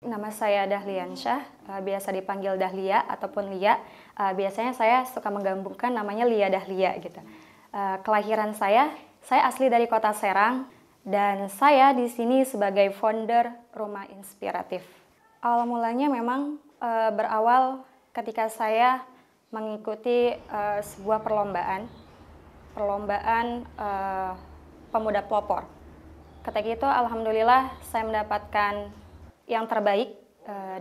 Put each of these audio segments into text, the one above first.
nama saya Dahliansyah, biasa dipanggil Dahlia ataupun Lia. Biasanya saya suka menggabungkan namanya Lia Dahlia gitu. Kelahiran saya asli dari Kota Serang dan saya di sini sebagai founder Rumah Inspiratif. Awal mulanya memang berawal ketika saya mengikuti sebuah perlombaan pemuda pelopor. Ketika itu alhamdulillah saya mendapatkan yang terbaik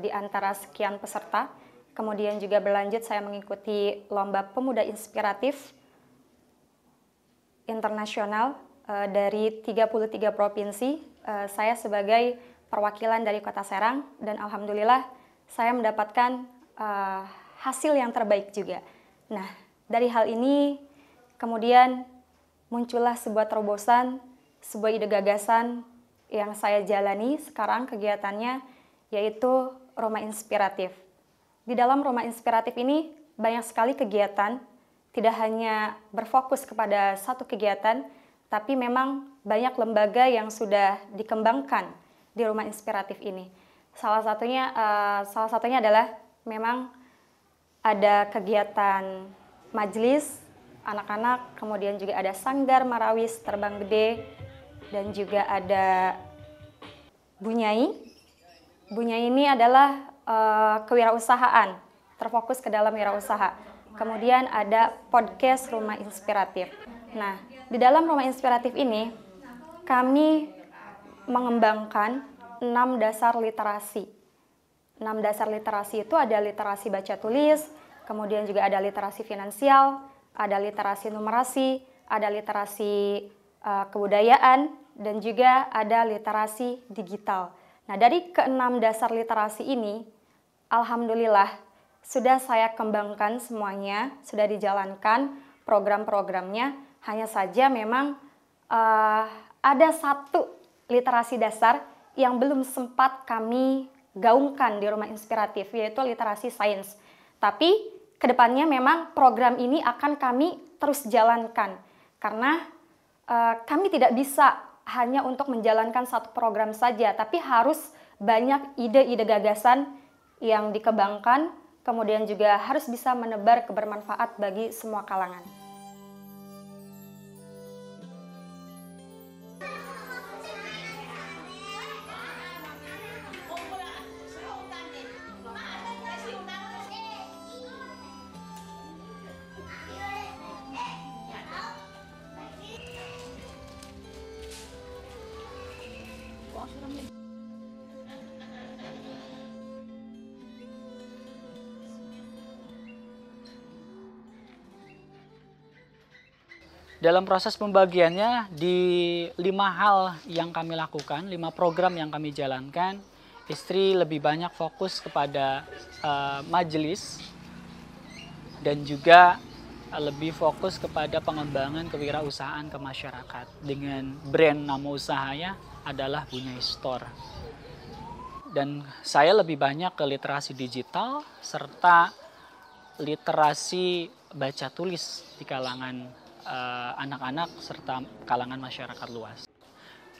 di antara sekian peserta. Kemudian juga berlanjut saya mengikuti lomba pemuda inspiratif internasional dari 33 provinsi. Saya sebagai perwakilan dari Kota Serang dan alhamdulillah saya mendapatkan hasil yang terbaik juga. Nah, dari hal ini kemudian muncullah sebuah terobosan, sebuah ide gagasan yang saya jalani sekarang kegiatannya, yaitu Rumah Inspiratif. Di dalam Rumah Inspiratif ini banyak sekali kegiatan, tidak hanya berfokus kepada satu kegiatan, tapi memang banyak lembaga yang sudah dikembangkan di Rumah Inspiratif ini. Salah satunya adalah memang ada kegiatan majelis anak-anak, kemudian juga ada Sanggar Marawis Terbang Gede, dan juga ada Bunyai. Bunyai ini adalah kewirausahaan, terfokus ke dalam wirausaha. Kemudian ada podcast Rumah Inspiratif. Nah, di dalam Rumah Inspiratif ini kami mengembangkan 6 dasar literasi. 6 dasar literasi itu ada literasi baca tulis, kemudian juga ada literasi finansial, ada literasi numerasi, ada literasi kebudayaan, dan juga ada literasi digital. Nah, dari ke-6 dasar literasi ini, alhamdulillah sudah saya kembangkan semuanya, sudah dijalankan program-programnya. Hanya saja memang ada satu literasi dasar yang belum sempat kami gaungkan di Rumah Inspiratif, yaitu literasi sains. Tapi kedepannya memang program ini akan kami terus jalankan, karena kami tidak bisa hanya untuk menjalankan satu program saja, tapi harus banyak ide-ide gagasan yang dikembangkan, kemudian juga harus bisa menebar kebermanfaat bagi semua kalangan. Dalam proses pembagiannya di 5 hal yang kami lakukan, 5 program yang kami jalankan, istri lebih banyak fokus kepada majelis dan juga lebih fokus kepada pengembangan kewirausahaan ke masyarakat dengan brand nama usahanya adalah Bunyai Store. Dan saya lebih banyak ke literasi digital serta literasi baca tulis di kalangan anak-anak serta kalangan masyarakat luas.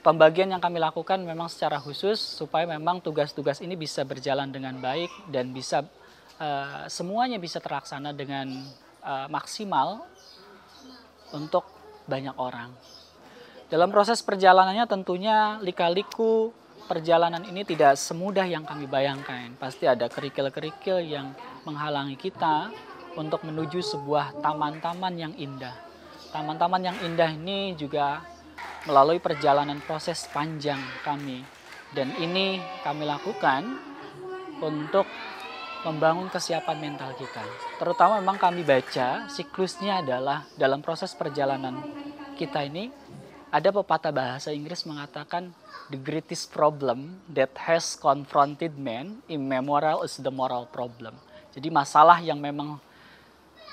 Pembagian yang kami lakukan memang secara khusus supaya memang tugas-tugas ini bisa berjalan dengan baik dan bisa semuanya bisa terlaksana dengan maksimal untuk banyak orang. Dalam proses perjalanannya tentunya lika-liku perjalanan ini tidak semudah yang kami bayangkan. Pasti ada kerikil-kerikil yang menghalangi kita untuk menuju sebuah taman-taman yang indah. Taman-taman yang indah ini juga melalui perjalanan proses panjang kami. Dan ini kami lakukan untuk membangun kesiapan mental kita. Terutama memang kami baca siklusnya adalah dalam proses perjalanan kita ini ada pepatah bahasa Inggris mengatakan the greatest problem that has confronted man immoral is the moral problem. Jadi masalah yang memang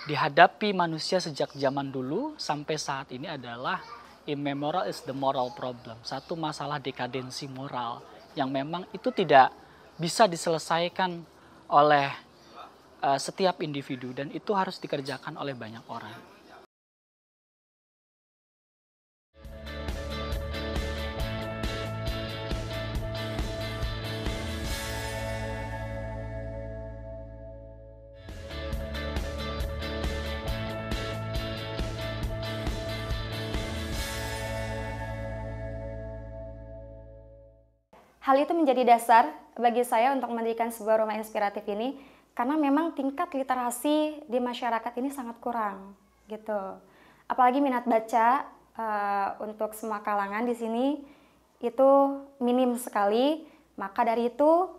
dihadapi manusia sejak zaman dulu sampai saat ini adalah immoral is the moral problem. Satu masalah dekadensi moral yang memang itu tidak bisa diselesaikan oleh setiap individu dan itu harus dikerjakan oleh banyak orang. hal itu menjadi dasar bagi saya untuk mendirikan sebuah rumah inspiratif ini, karena memang tingkat literasi di masyarakat ini sangat kurang, gitu. Apalagi minat baca untuk semua kalangan di sini itu minim sekali. Maka dari itu,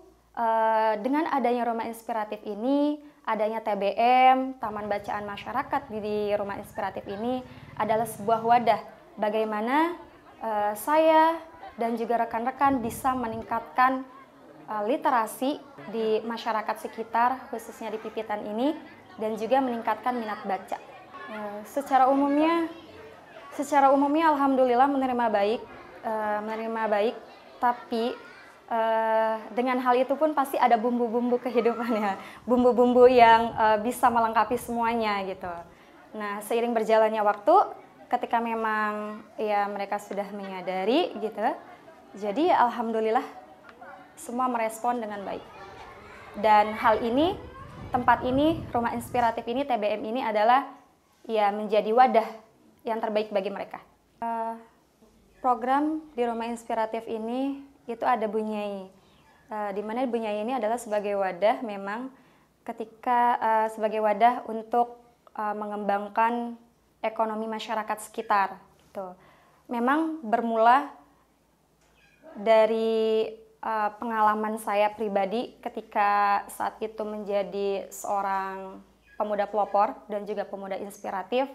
dengan adanya rumah inspiratif ini, adanya TBM, Taman Bacaan Masyarakat di rumah inspiratif ini adalah sebuah wadah bagaimana saya dan juga rekan-rekan bisa meningkatkan literasi di masyarakat sekitar, khususnya di Pipitan ini, dan juga meningkatkan minat baca. Secara umumnya alhamdulillah menerima baik, tapi dengan hal itu pun pasti ada bumbu-bumbu kehidupannya, bumbu-bumbu yang bisa melengkapi semuanya gitu. Nah, seiring berjalannya waktu, ketika memang ya mereka sudah menyadari gitu, jadi alhamdulillah semua merespon dengan baik. Dan hal ini, tempat ini, rumah inspiratif ini, TBM ini adalah ya menjadi wadah yang terbaik bagi mereka. Program di rumah inspiratif ini itu ada Bunyai, di mana Bunyai ini adalah sebagai wadah memang ketika sebagai wadah untuk mengembangkan ekonomi masyarakat sekitar. Gitu. Memang bermula dari pengalaman saya pribadi ketika saat itu menjadi seorang pemuda pelopor dan juga pemuda inspiratif,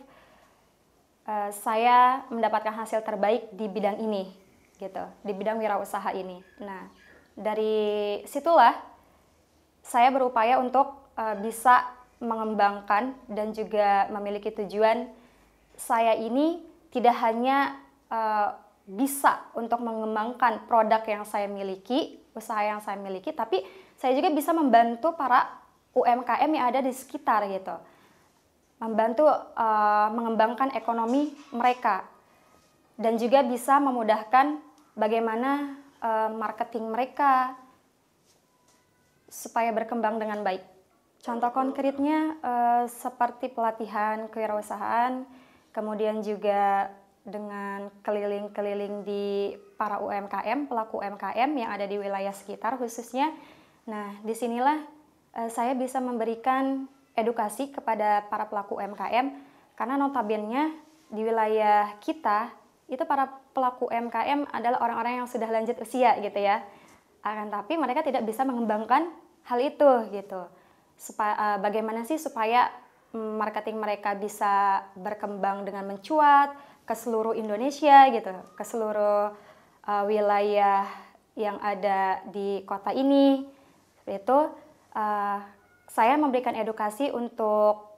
saya mendapatkan hasil terbaik di bidang ini. Gitu, di bidang wirausaha ini. Nah, dari situlah saya berupaya untuk bisa mengembangkan dan juga memiliki tujuan saya ini tidak hanya bisa untuk mengembangkan produk yang saya miliki, usaha yang saya miliki, tapi saya juga bisa membantu para UMKM yang ada di sekitar gitu. Membantu mengembangkan ekonomi mereka dan juga bisa memudahkan bagaimana marketing mereka supaya berkembang dengan baik. Contoh konkretnya seperti pelatihan kewirausahaan, kemudian juga dengan keliling-keliling di para UMKM, pelaku UMKM yang ada di wilayah sekitar khususnya. Nah, disinilah saya bisa memberikan edukasi kepada para pelaku UMKM, karena notabene di wilayah kita itu para pelaku UMKM adalah orang-orang yang sudah lanjut usia gitu ya. Akan tapi mereka tidak bisa mengembangkan hal itu gitu. Bagaimana sih supaya marketing mereka bisa berkembang dengan mencuat ke seluruh Indonesia gitu, ke seluruh wilayah yang ada di kota ini. Seperti itu, saya memberikan edukasi untuk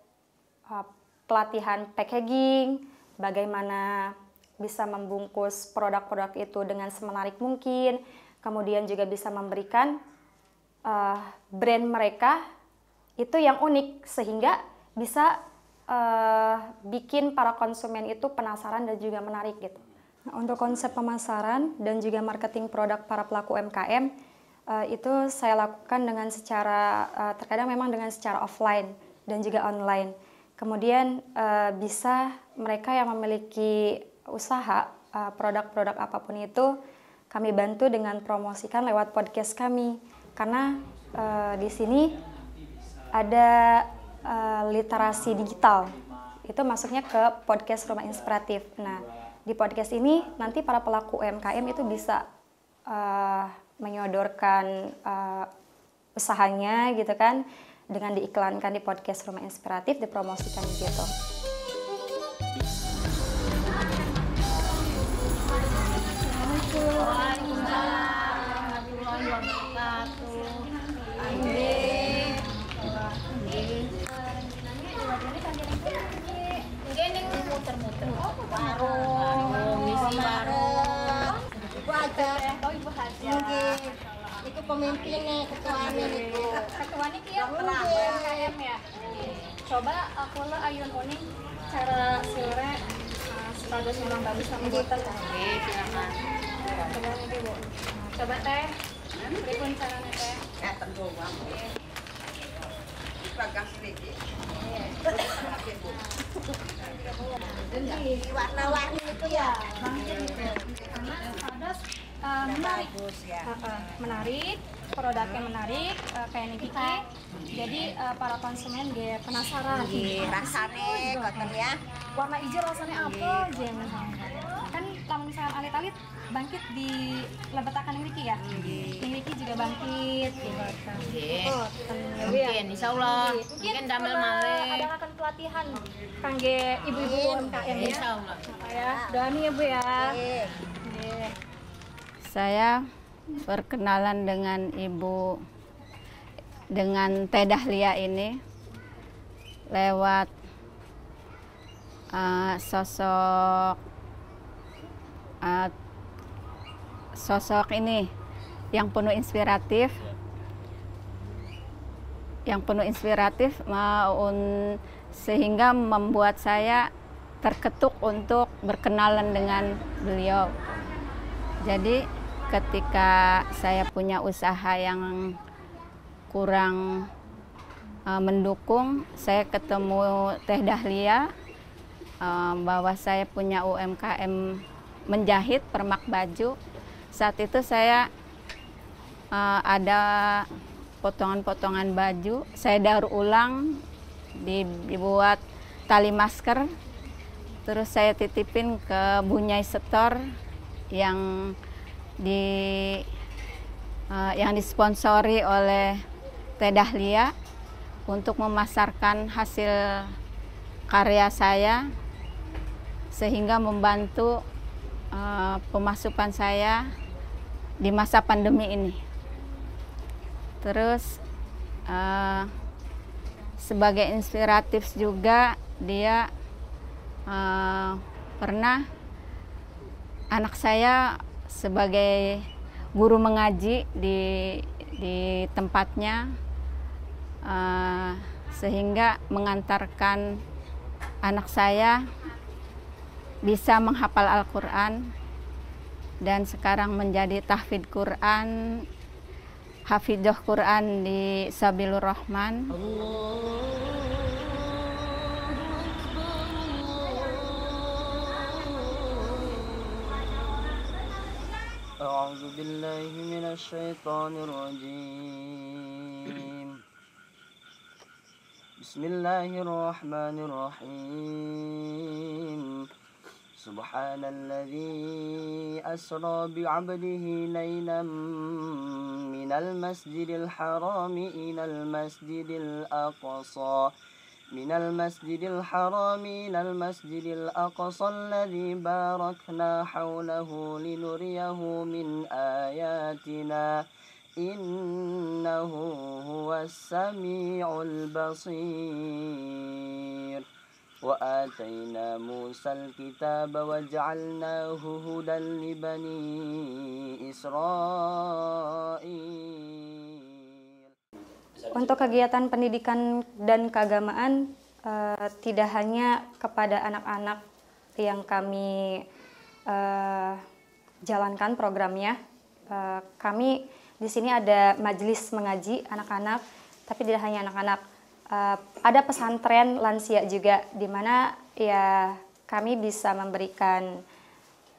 pelatihan packaging, bagaimana bisa membungkus produk-produk itu dengan semenarik mungkin, kemudian juga bisa memberikan brand mereka itu yang unik sehingga bisa bikin para konsumen itu penasaran dan juga menarik gitu. Nah, untuk konsep pemasaran dan juga marketing produk para pelaku UMKM itu saya lakukan dengan terkadang memang dengan secara offline dan juga online. Kemudian bisa mereka yang memiliki usaha produk-produk apapun itu kami bantu dengan promosikan lewat podcast kami, karena di sini ada literasi digital, itu masuknya ke podcast Rumah Inspiratif. Nah, di podcast ini nanti para pelaku UMKM itu bisa menyodorkan usahanya gitu kan, dengan diiklankan di podcast Rumah Inspiratif, dipromosikan gitu. Iku pemimpinnya, ketuanya itu. Ketuanya kia UMKM ya. Coba aku lo ayun uning cara sore status memang bagus sama boten. Oke, silakan. Coba nih Bu. Coba teh. Pripun caranya teh? Tentu bang. Bagas lagi. Warna-warni itu ya. Karena status menarik. Bagus ya. Menarik, produknya menarik, kayak ini Kiki. Jadi para konsumen dia penasaran. Iya, rasanya kotor ya. Warna hijau rasanya apa aja misalnya. Kan kalau misalnya alit-alit bangkit di lebetakan Wiki ya. Wiki juga bangkit gitu. Oh, Mungkin, insya Allah. Mungkin Mungkin damel malih. ada akan pelatihan kangge ibu-ibu UMKM ya. Insya Allah. Ya, doain ya Bu ya. Iya. Iya. Saya berkenalan dengan Ibu dengan Teh Dahlia ini lewat sosok ini yang penuh inspiratif, sehingga membuat saya terketuk untuk berkenalan dengan beliau. Jadi ketika saya punya usaha yang kurang mendukung, saya ketemu Teh Dahlia bahwa saya punya UMKM menjahit permak baju. Saat itu saya ada potongan-potongan baju, saya daur ulang, dibuat tali masker, terus saya titipin ke Bunyai Store yang disponsori oleh Teh Dahlia untuk memasarkan hasil karya saya sehingga membantu pemasukan saya di masa pandemi ini. Terus sebagai inspiratif juga dia pernah anak saya sebagai guru mengaji di tempatnya, sehingga mengantarkan anak saya bisa menghafal Al-Quran dan sekarang menjadi tahfidz Quran, hafidzoh Quran di Sabilur Rahman. أعوذ بالله من الشيطان الرجيم بسم الله الرحمن الرحيم سبحان الذي أسرى بعبده ليلا من المسجد الحرام إلى المسجد الأقصى الذي باركنا حوله لنريه من آياتنا إنه هو السميع البصير وآتينا موسى الكتاب وجعلناه هدى لبني إسرائيل. Untuk kegiatan pendidikan dan keagamaan tidak hanya kepada anak-anak yang kami jalankan programnya. Kami di sini ada majelis mengaji anak-anak, tapi tidak hanya anak-anak. Ada pesantren lansia juga, di mana ya kami bisa memberikan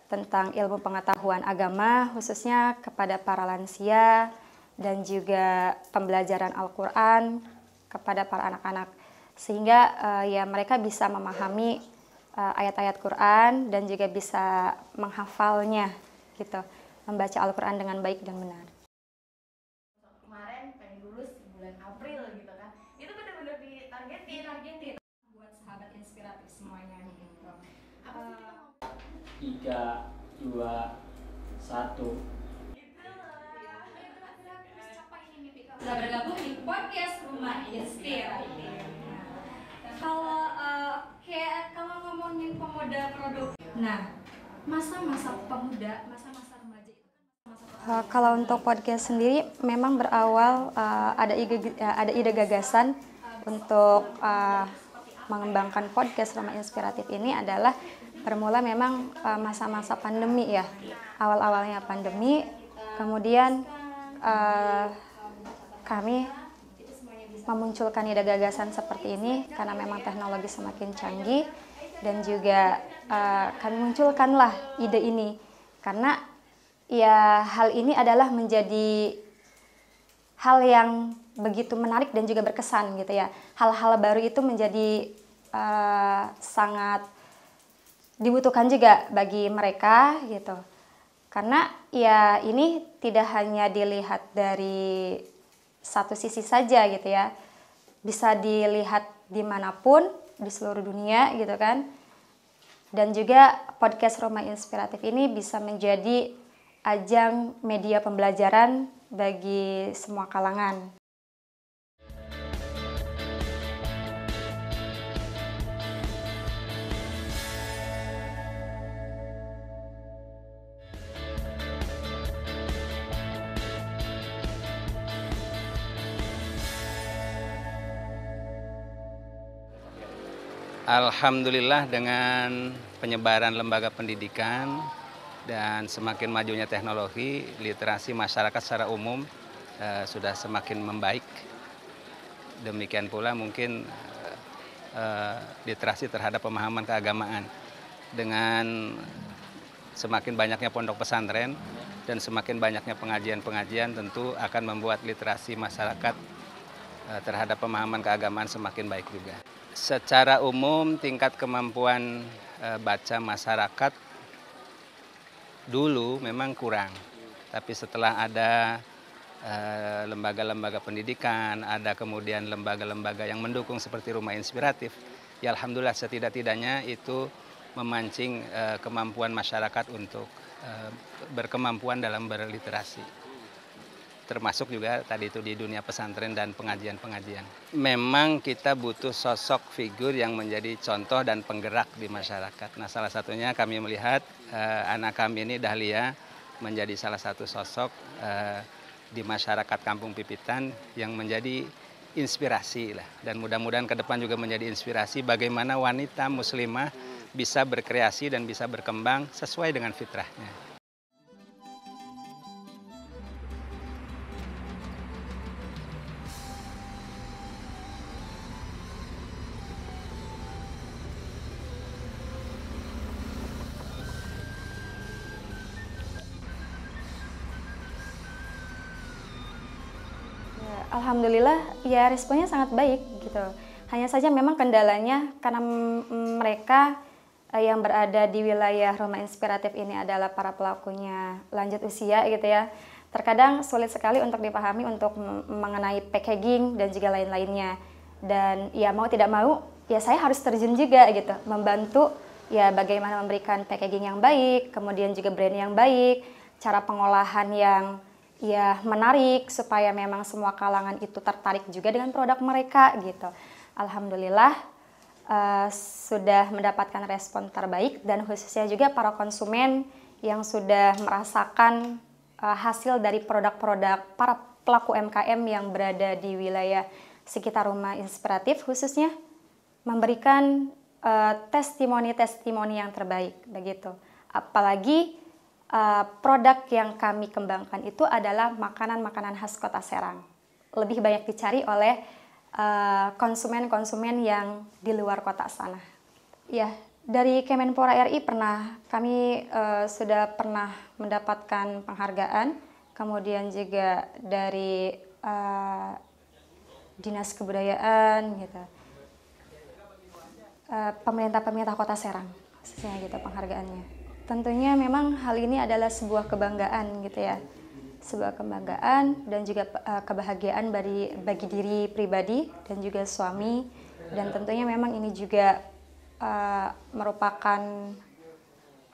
tentang ilmu pengetahuan agama khususnya kepada para lansia, dan juga pembelajaran Al-Quran kepada para anak-anak, sehingga ya mereka bisa memahami ayat-ayat Quran dan juga bisa menghafalnya gitu, membaca Al-Quran dengan baik dan benar. Kemarin pengen lulus di bulan April gitu kan, itu benar-benar ditargetin Buat sahabat inspiratif semuanya gitu. 3, 2, 1. Sudah bergabung di podcast Rumah Inspiratif. Kalau ngomongin pemuda produk, nah masa-masa pemuda, masa-masa remaja itu kan Kalau untuk podcast sendiri memang berawal ada ide gagasan untuk mengembangkan podcast Rumah Inspiratif ini adalah bermula memang masa-masa pandemi ya. Awal-awalnya pandemi, kemudian kami memunculkan ide gagasan seperti ini karena memang teknologi semakin canggih, dan juga kami munculkanlah ide ini karena ya hal ini adalah menjadi hal yang begitu menarik dan juga berkesan gitu ya. Hal-hal baru itu menjadi sangat dibutuhkan juga bagi mereka gitu. Karena ya ini tidak hanya dilihat dari satu sisi saja gitu ya. Bisa dilihat dimanapun di seluruh dunia gitu kan. Dan juga podcast Rumah Inspiratif ini bisa menjadi ajang media pembelajaran bagi semua kalangan. Alhamdulillah dengan penyebaran lembaga pendidikan dan semakin majunya teknologi, literasi masyarakat secara umum sudah semakin membaik. Demikian pula mungkin literasi terhadap pemahaman keagamaan. Dengan semakin banyaknya pondok pesantren dan semakin banyaknya pengajian-pengajian tentu akan membuat literasi masyarakat terhadap pemahaman keagamaan semakin baik juga. Secara umum tingkat kemampuan baca masyarakat dulu memang kurang, tapi setelah ada lembaga-lembaga pendidikan, ada kemudian lembaga-lembaga yang mendukung seperti Rumah Inspiratif, ya alhamdulillah setidak-tidaknya itu memancing kemampuan masyarakat untuk berkemampuan dalam berliterasi. Termasuk juga tadi itu di dunia pesantren dan pengajian-pengajian. Memang kita butuh sosok figur yang menjadi contoh dan penggerak di masyarakat. Nah, salah satunya kami melihat anak kami ini Dahlia menjadi salah satu sosok di masyarakat Kampung Pipitan yang menjadi inspirasi lah. Dan mudah-mudahan ke depan juga menjadi inspirasi bagaimana wanita muslimah bisa berkreasi dan bisa berkembang sesuai dengan fitrahnya. Alhamdulillah ya responnya sangat baik gitu. Hanya saja memang kendalanya karena mereka yang berada di wilayah Rumah Inspiratif ini adalah para pelakunya lanjut usia gitu ya. Terkadang sulit sekali untuk dipahami untuk mengenai packaging dan juga lain-lainnya. Dan ya mau tidak mau ya saya harus terjun juga gitu, membantu ya bagaimana memberikan packaging yang baik, kemudian juga brand yang baik, cara pengolahan yang ya menarik supaya memang semua kalangan itu tertarik juga dengan produk mereka gitu. Alhamdulillah sudah mendapatkan respon terbaik dan khususnya juga para konsumen yang sudah merasakan hasil dari produk-produk para pelaku UMKM yang berada di wilayah sekitar Rumah Inspiratif, khususnya memberikan testimoni-testimoni yang terbaik begitu. Apalagi produk yang kami kembangkan itu adalah makanan-makanan khas Kota Serang. Lebih banyak dicari oleh konsumen-konsumen yang di luar kota sana. Ya, dari Kemenpora RI kami sudah pernah mendapatkan penghargaan, kemudian juga dari Dinas Kebudayaan gitu. Pemerintah Kota Serang, khususnya gitu penghargaannya. Tentunya memang hal ini adalah sebuah kebanggaan gitu ya, sebuah kebanggaan dan juga kebahagiaan bagi diri pribadi dan juga suami, dan tentunya memang ini juga merupakan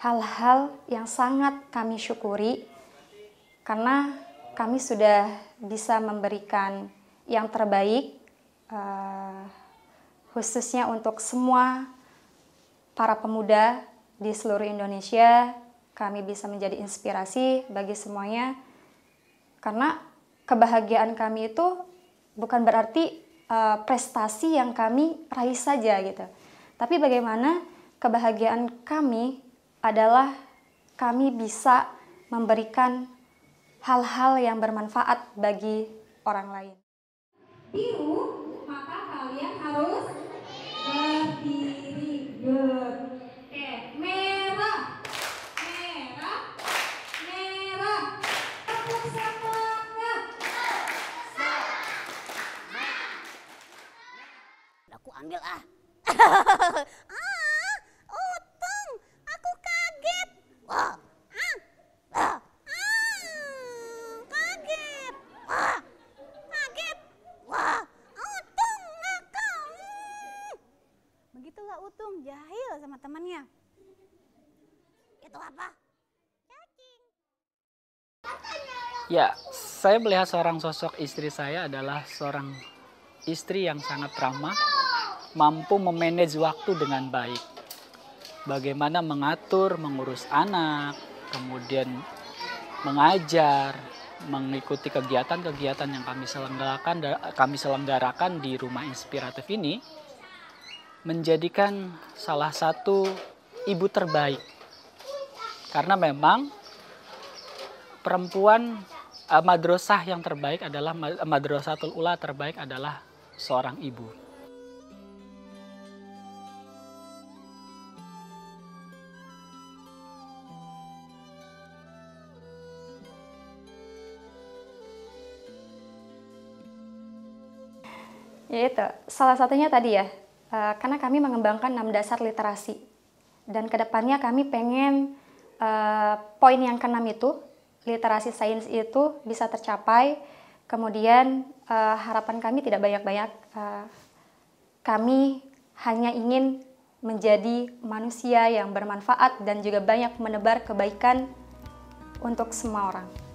hal-hal yang sangat kami syukuri karena kami sudah bisa memberikan yang terbaik khususnya untuk semua para pemuda di seluruh Indonesia. Kami bisa menjadi inspirasi bagi semuanya karena kebahagiaan kami itu bukan berarti prestasi yang kami raih saja gitu. Tapi bagaimana kebahagiaan kami adalah kami bisa memberikan hal-hal yang bermanfaat bagi orang lain. Biru, maka kalian harus berdiri. Good. Merah, merah, merah. panggil ah. Utung, aku kaget. Wah, kaget. Wah, kaget. Wah, Utung nakal. Begitulah Utung jahil sama temannya. Itu apa? Cacing. Ya, saya melihat seorang sosok istri saya adalah seorang istri yang sangat ramah, mampu memanage waktu dengan baik. Bagaimana mengatur, mengurus anak, kemudian mengajar, mengikuti kegiatan-kegiatan yang kami selenggarakan di Rumah Inspiratif ini, menjadikan salah satu ibu terbaik. Karena memang perempuan madrasah yang terbaik adalah madrasatul ula terbaik adalah seorang ibu. Ya itu, salah satunya tadi ya, karena kami mengembangkan 6 dasar literasi. Dan kedepannya kami pengen poin yang ke-6 itu, literasi sains itu bisa tercapai. Kemudian harapan kami tidak banyak-banyak, kami hanya ingin menjadi manusia yang bermanfaat dan juga banyak menebar kebaikan untuk semua orang.